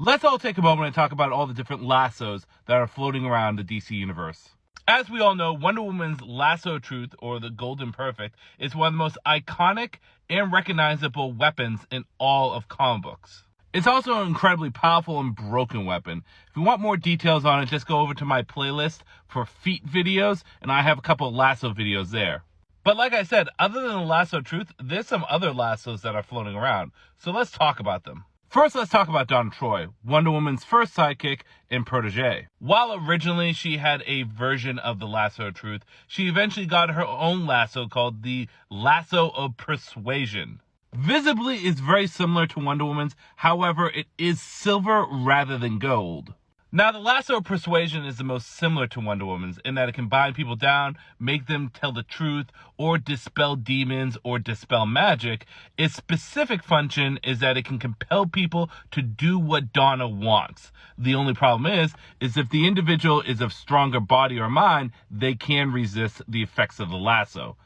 Let's all take a moment and talk about all the different lassos that are floating around the DC universe. As we all know, Wonder Woman's lasso truth, or the Golden Perfect, is one of the most iconic and recognizable weapons in all of comic books. It's also an incredibly powerful and broken weapon. If you want more details on it, just go over to my playlist for Feat videos, and I have a couple of lasso videos there. But like I said, other than the lasso truth, there's some other lassos that are floating around, so let's talk about them. First, let's talk about Donna Troy, Wonder Woman's first sidekick and protege. While originally she had a version of the lasso of truth, she eventually got her own lasso called the Lasso of Persuasion. Visibly, it's very similar to Wonder Woman's, however, it is silver rather than gold. Now, the Lasso of Persuasion is the most similar to Wonder Woman's in that it can bind people down, make them tell the truth, or dispel demons, or dispel magic. Its specific function is that it can compel people to do what Donna wants. The only problem is if the individual is of stronger body or mind, they can resist the effects of the lasso.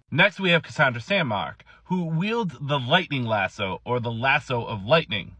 Next, we have Cassandra Sandmark, who wields the Lightning Lasso, or the Lasso of Lightning.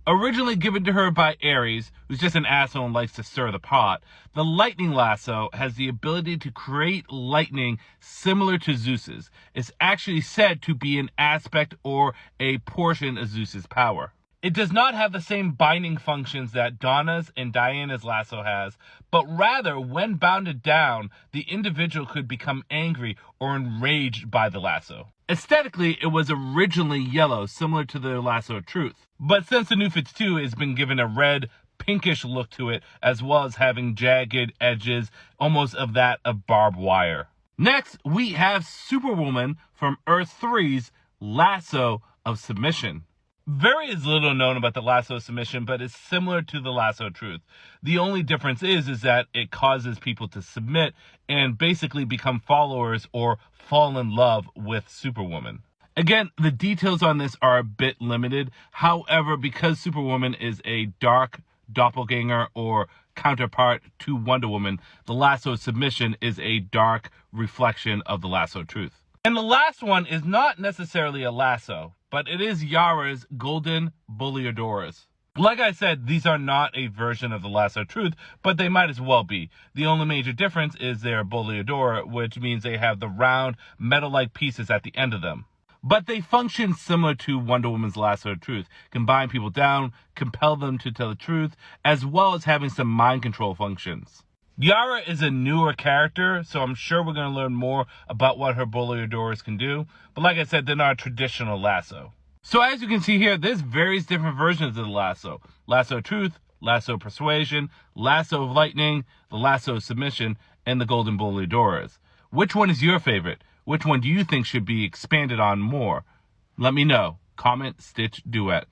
Originally given to her by Ares, who's just an asshole and likes to stir the pot, the Lightning Lasso has the ability to create lightning similar to Zeus's. It's actually said to be an aspect or a portion of Zeus's power. It does not have the same binding functions that Donna's and Diana's lasso has, but rather, when bounded down, the individual could become angry or enraged by the lasso. Aesthetically, it was originally yellow, similar to the Lasso of Truth. But since the new Feats 2 has been given a red, pinkish look to it, as well as having jagged edges, almost of that of barbed wire. Next, we have Superwoman from Earth 3's Lasso of Submission. Very is little known about the Lasso of Submission, but it's similar to the Lasso of Truth. The only difference is that it causes people to submit and basically become followers or fall in love with Superwoman. Again, the details on this are a bit limited. However, because Superwoman is a dark doppelganger or counterpart to Wonder Woman, the Lasso of Submission is a dark reflection of the Lasso of Truth. And the last one is not necessarily a lasso, but it is Yara's Golden Boleadoras. Like I said, these are not a version of the Lasso of Truth, but they might as well be. The only major difference is their Boleadora, which means they have the round, metal-like pieces at the end of them. But they function similar to Wonder Woman's Lasso of Truth, can bind people down, compel them to tell the truth, as well as having some mind control functions. Yara is a newer character, so I'm sure we're going to learn more about what her Boleadoras can do. But like I said, they're not a traditional lasso. So as you can see here, there's various different versions of the lasso. Lasso of Truth, Lasso of Persuasion, Lasso of Lightning, the Lasso of Submission, and the Golden Boleadoras. Which one is your favorite? Which one do you think should be expanded on more? Let me know. Comment, stitch, duet.